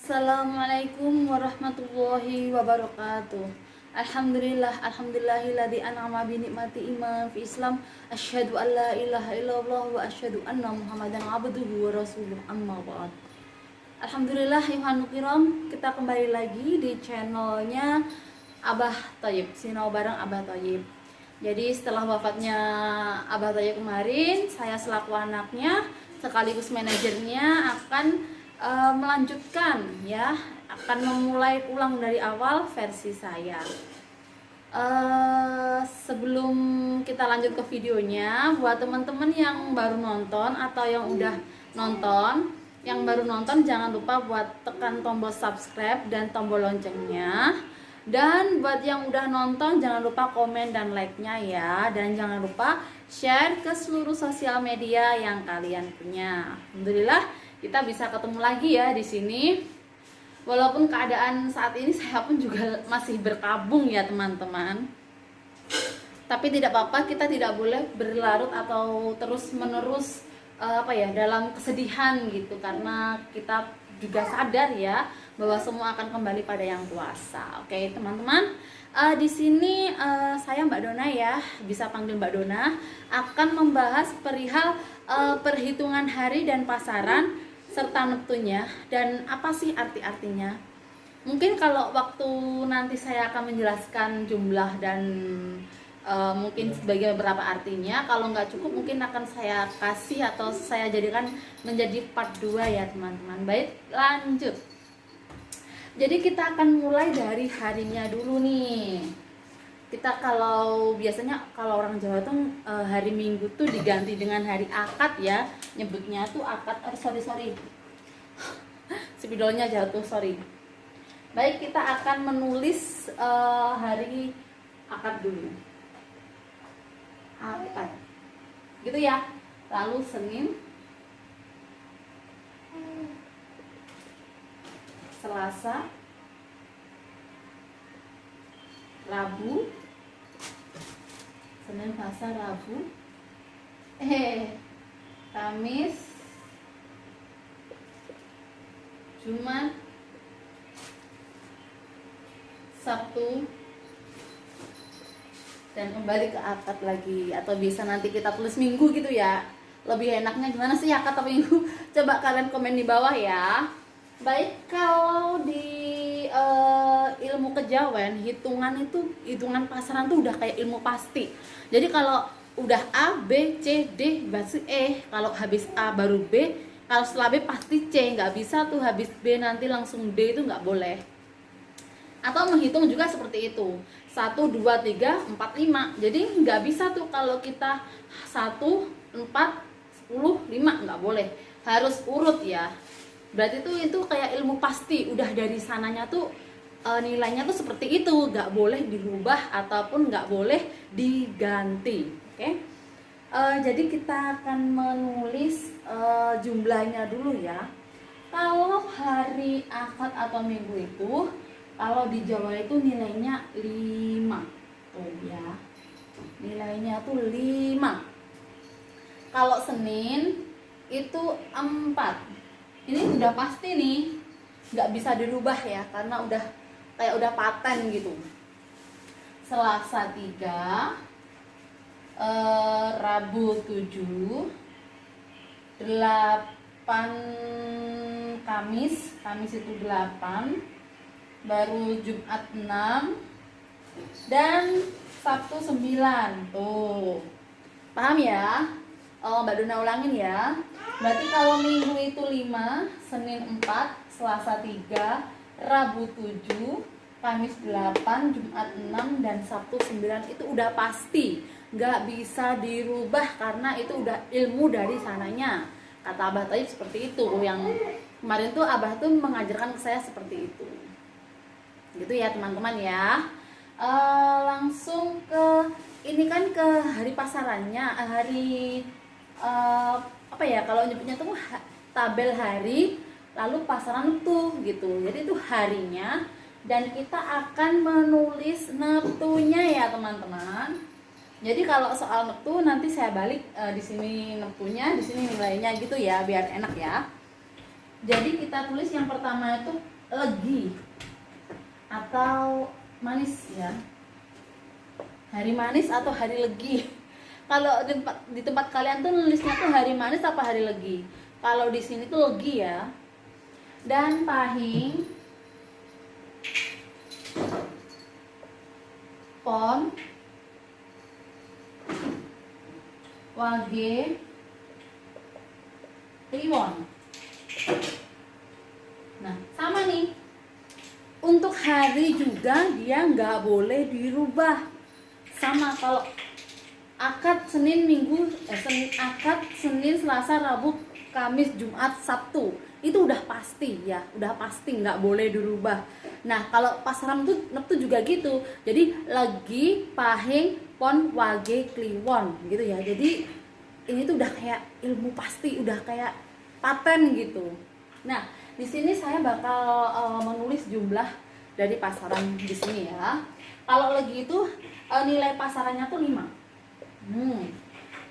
Assalamualaikum warahmatullahi wabarakatuh. Alhamdulillahilladzi an'ama bi nikmati iman fi Islam. Asyhadu an la ilaha illallah wa asyhadu anna Muhammadan abduhu wa rasuluh. Amma ba'd. Alhamdulillah Yuhanu Kiram, kita kembali lagi di channelnya Abah Thayyib, Sinau bareng Abah Thayyib. Jadi setelah wafatnya Abah Thayyib kemarin, saya selaku anaknya sekaligus manajernya akan melanjutkan ya, akan memulai ulang dari awal versi saya. Sebelum kita lanjut ke videonya, buat teman-teman yang baru nonton atau yang udah nonton, yang baru nonton jangan lupa buat tekan tombol subscribe dan tombol loncengnya. Dan buat yang udah nonton jangan lupa komen dan like-nya ya, dan jangan lupa share ke seluruh sosial media yang kalian punya. Alhamdulillah kita bisa ketemu lagi ya di sini. Walaupun keadaan saat ini saya pun juga masih berkabung ya teman-teman. Tapi tidak apa-apa, kita tidak boleh berlarut atau terus-menerus dalam kesedihan gitu, karena kita juga sadar ya bahwa semua akan kembali pada yang kuasa. Oke teman-teman, di sini saya Mbak Dona ya, bisa panggil Mbak Dona, akan membahas perihal perhitungan hari dan pasaran serta neptunya dan apa sih arti-artinya. Mungkin kalau waktu nanti saya akan menjelaskan jumlah dan mungkin sebagai beberapa artinya, kalau nggak cukup mungkin akan saya kasih atau saya jadikan menjadi part 2 ya teman-teman. Baik, lanjut. Jadi kita akan mulai dari harinya dulu nih. Kita kalau biasanya kalau orang Jawa tuh hari Minggu tuh diganti dengan hari Akad ya, nyebutnya tuh Akad. Sorry spidolnya jatuh, sorry. Baik, kita akan menulis hari Akad dulu. Akad gitu ya. Lalu Senin, Selasa, Rabu, Senin, Selasa, Rabu, Kamis, Jumat, Sabtu, dan kembali ke Akad lagi. Atau bisa nanti kita tulis Minggu gitu ya. Lebih enaknya gimana sih, Akad atau Minggu? Coba kalian komen di bawah ya. Baik, kalau di ilmu kejawen, hitungan pasaran tuh udah kayak ilmu pasti. Jadi kalau udah A, B, C, D, berarti E. Kalau habis A baru B, kalau setelah B pasti C. Nggak bisa tuh habis B nanti langsung D, itu nggak boleh. Atau menghitung juga seperti itu, 1, 2, 3, 4, 5. Jadi nggak bisa tuh kalau kita 1, 4, 10, 5, nggak boleh. Harus urut ya. Berarti itu kayak ilmu pasti, udah dari sananya tuh nilainya tuh seperti itu, nggak boleh dirubah ataupun nggak boleh diganti. Oke? Jadi kita akan menulis jumlahnya dulu ya. Kalau hari Akad atau Minggu itu, kalau di Jawa itu nilainya 5 tuh ya, nilainya tuh 5. Kalau Senin itu 4. Ini udah pasti nih, nggak bisa dirubah ya, karena udah paten gitu. Selasa 3, Rabu 7, 8 Kamis itu 8, baru Jumat 6, dan Sabtu 9. Tuh, paham ya? Mbak Dona ulangin ya. Berarti kalau Minggu itu 5, Senin 4, Selasa 3, Rabu 7, Kamis 8, Jumat 6, dan Sabtu 9. Itu udah pasti, nggak bisa dirubah karena itu udah ilmu dari sananya. Kata Abah Thayyib seperti itu. Yang kemarin tuh Abah tuh mengajarkan ke saya seperti itu. Gitu ya teman-teman ya. Langsung ke ini kan, ke hari pasarannya, hari kalau nyebutnya tuh tabel hari, lalu pasaran tuh gitu. Jadi itu harinya, dan kita akan menulis neptunya ya teman-teman. Jadi kalau soal neptu nanti saya balik di sini neptunya, di sini nilainya gitu ya, biar enak ya. Jadi kita tulis yang pertama itu legi atau manis ya. Hari manis atau hari legi. Kalau di tempat kalian tuh nulisnya tuh hari manis apa hari legi? Kalau di sini tuh legi ya. Dan pahing, pon, wage, kliwon. Nah, sama nih. Untuk hari juga dia nggak boleh dirubah. Sama kalau akad, Senin, Minggu, akad, Senin, Selasa, Rabu, Kamis, Jumat, Sabtu, itu udah pasti ya, udah pasti nggak boleh dirubah. Nah, kalau pasaran tuh juga gitu. Jadi lagi, pahing, pon, wage, kliwon gitu ya. Jadi ini tuh udah kayak ilmu pasti, udah kayak paten gitu. Nah, di sini saya bakal menulis jumlah dari pasaran di sini ya. Kalau lagi itu nilai pasarannya tuh 5.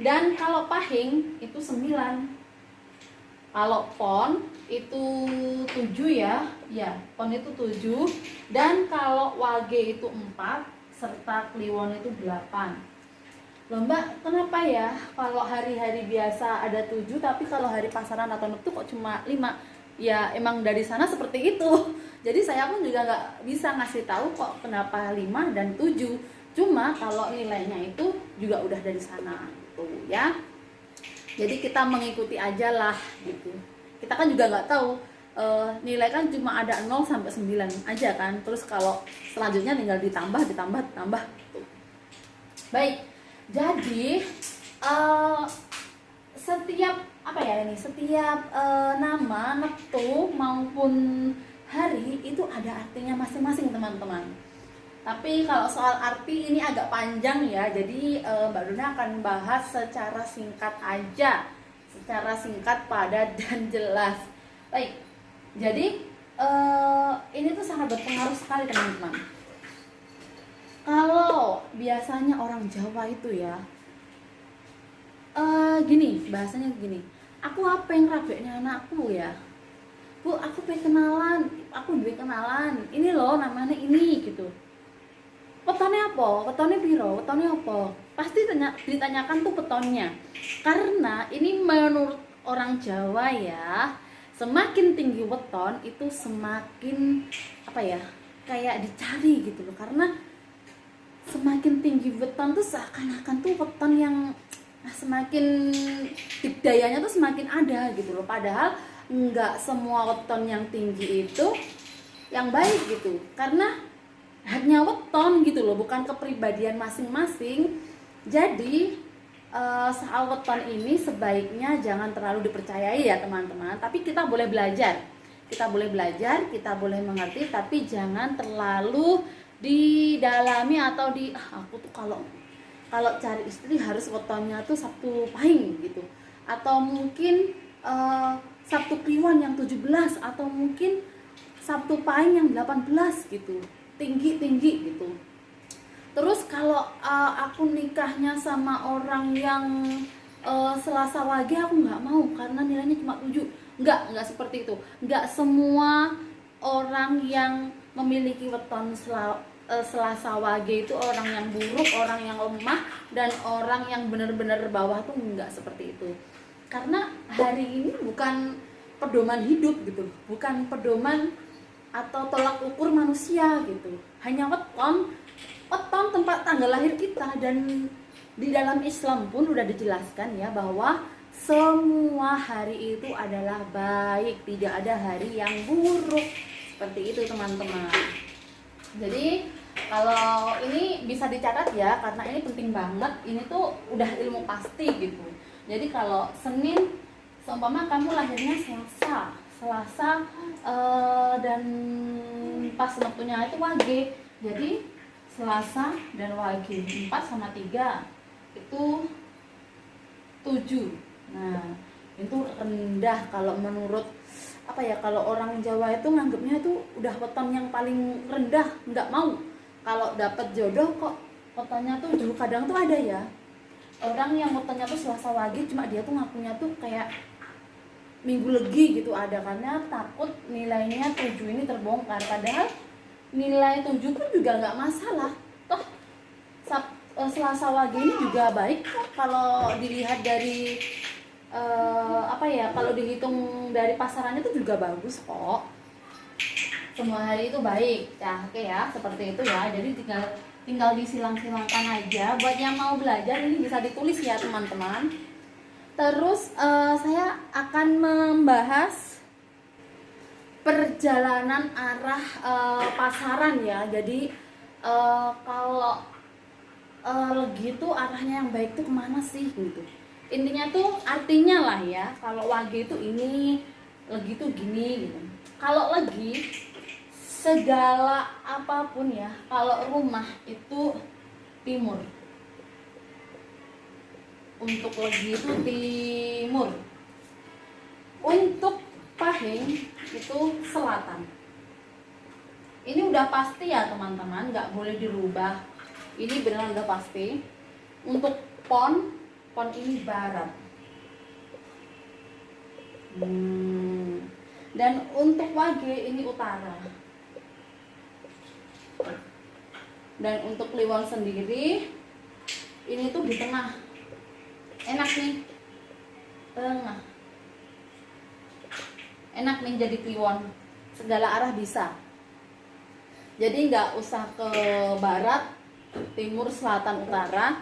Dan kalau pahing itu 9. Kalau pon itu 7 ya. Ya, pon itu 7. Dan kalau wage itu 4 serta kliwon itu 8. Loh Mbak, kenapa ya kalau hari-hari biasa ada 7 tapi kalau hari pasaran atau neptu kok cuma 5? Ya emang dari sana seperti itu. Jadi saya pun juga nggak bisa ngasih tahu kok kenapa 5 dan 7. Cuma kalau nilainya itu juga udah dari sana tuh ya. Jadi kita mengikuti aja lah gitu. Kita kan juga nggak tahu nilai kan cuma ada 0 sampai 9 aja kan. Terus kalau selanjutnya tinggal ditambah gitu. Baik. Jadi setiap nama, neptu maupun hari itu ada artinya masing-masing teman-teman. Tapi kalau soal arti ini agak panjang ya, jadi Mbak Dona akan bahas secara singkat aja, secara singkat, padat dan jelas. Baik, jadi ini tuh sangat berpengaruh sekali teman-teman. Kalau biasanya orang Jawa itu ya, gini, bahasanya gini, aku apa yang rabeknya anakku ya, Bu, aku pengen kenalan, ini loh namanya ini gitu. Petone apa? Petone piro? Petone apa? Pasti ditanyakan tuh petonnya. Karena ini menurut orang Jawa ya, semakin tinggi weton itu semakin kayak dicari gitu loh. Karena semakin tinggi weton tuh seakan-akan tuh weton yang semakin dayanya tuh semakin ada gitu loh. Padahal nggak semua weton yang tinggi itu yang baik gitu. Karena hanya weton gitu loh, bukan kepribadian masing-masing. Jadi soal weton ini sebaiknya jangan terlalu dipercayai ya teman-teman. Tapi kita boleh belajar, kita boleh mengerti, tapi jangan terlalu didalami atau aku tuh kalau cari istri harus wetonnya tuh Sabtu Pahing gitu, atau mungkin Sabtu Kliwon yang 17, atau mungkin Sabtu Pahing yang 18 gitu, tinggi gitu. Terus kalau aku nikahnya sama orang yang Selasa Wage, aku nggak mau karena nilainya cuma 7. Nggak seperti itu. Nggak semua orang yang memiliki weton Selasa Wage itu orang yang buruk, orang yang lemah, dan orang yang benar-benar bawah tuh nggak seperti itu. Karena hari ini bukan pedoman hidup gitu, bukan pedoman atau tolak ukur manusia gitu. Hanya weton tempat tanggal lahir kita. Dan di dalam Islam pun udah dijelaskan ya bahwa semua hari itu adalah baik, tidak ada hari yang buruk. Seperti itu teman-teman. Jadi kalau ini bisa dicatat ya, karena ini penting banget. Ini tuh udah ilmu pasti gitu. Jadi kalau Senin, seumpama kamu lahirnya Selasa dan pas waktunya itu Wage, jadi Selasa dan Wage 4 sama 3 itu 7. Nah itu rendah kalau menurut kalau orang Jawa itu nganggapnya itu udah weton yang paling rendah, nggak mau. Kalau dapat jodoh kok wetonnya tuh 7. Kadang tuh ada ya orang yang wetonnya tuh Selasa Wage, cuma dia tuh ngakunya tuh kayak minggu legi gitu ada, karena takut nilainya 7 ini terbongkar. Padahal nilai 7 pun juga nggak masalah toh. Selasa Wage ini juga baik kok kalau dilihat dari kalau dihitung dari pasarannya itu juga bagus kok. Semua hari itu baik ya. Oke ya, seperti itu ya. Jadi tinggal disilang-silangkan aja. Buat yang mau belajar ini bisa ditulis ya teman-teman. Terus saya akan membahas perjalanan arah pasaran ya. Jadi kalau legi itu arahnya yang baik tuh kemana sih gitu. Intinya tuh artinya lah ya. Kalau Wage itu ini, legi tuh gini gitu. Kalau legi segala apapun ya, kalau rumah itu timur. Untuk legi itu timur. Untuk pahing itu selatan. Ini udah pasti ya teman-teman, nggak boleh dirubah. Ini beneran udah pasti. Untuk pon ini barat. Dan untuk Wage ini utara. Dan untuk Kliwon sendiri ini tuh di tengah. Enak nih, tengah. Enak nih jadi Kliwon, segala arah bisa. Jadi nggak usah ke barat, timur, selatan, utara,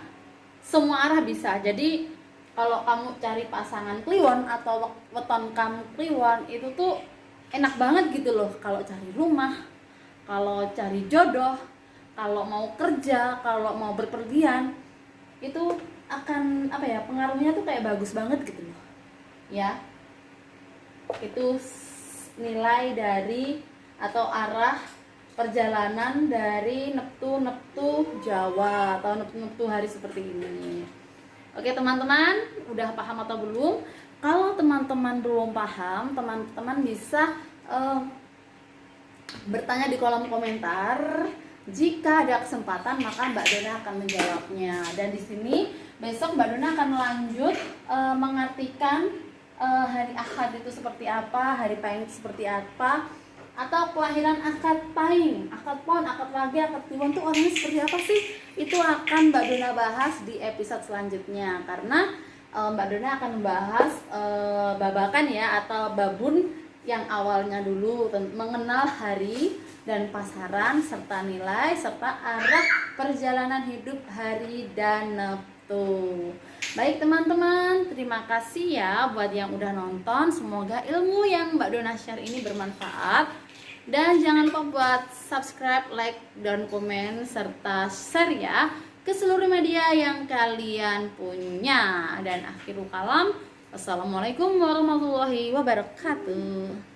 semua arah bisa. Jadi kalau kamu cari pasangan Kliwon atau weton kamu Kliwon itu tuh enak banget gitu loh. Kalau cari rumah, kalau cari jodoh, kalau mau kerja, kalau mau berpergian, itu akan pengaruhnya tuh kayak bagus banget gitu loh ya. Itu nilai dari atau arah perjalanan dari Neptu Jawa atau Neptu hari seperti ini. Oke teman-teman, udah paham atau belum? Kalau teman-teman belum paham, teman-teman bisa bertanya di kolom komentar. Jika ada kesempatan maka Mbak Dona akan menjawabnya. Dan di sini besok Mbak Dona akan lanjut mengartikan hari Ahad itu seperti apa, hari Pahing itu seperti apa, atau kelahiran akad Pahing, akad Pon, akad Wage, akad Kliwon itu orangnya seperti apa sih? Itu akan Mbak Dona bahas di episode selanjutnya. Karena Mbak Dona akan membahas babakan ya atau babun yang awalnya dulu mengenal hari dan pasaran serta nilai serta arah perjalanan hidup hari dan Neptu. Baik teman-teman, terima kasih ya buat yang udah nonton. Semoga ilmu yang Mbak Dona share ini bermanfaat. Dan jangan lupa buat subscribe, like, dan komen serta share ya ke seluruh media yang kalian punya. Dan akhirul kalam, wassalamualaikum warahmatullahi wabarakatuh.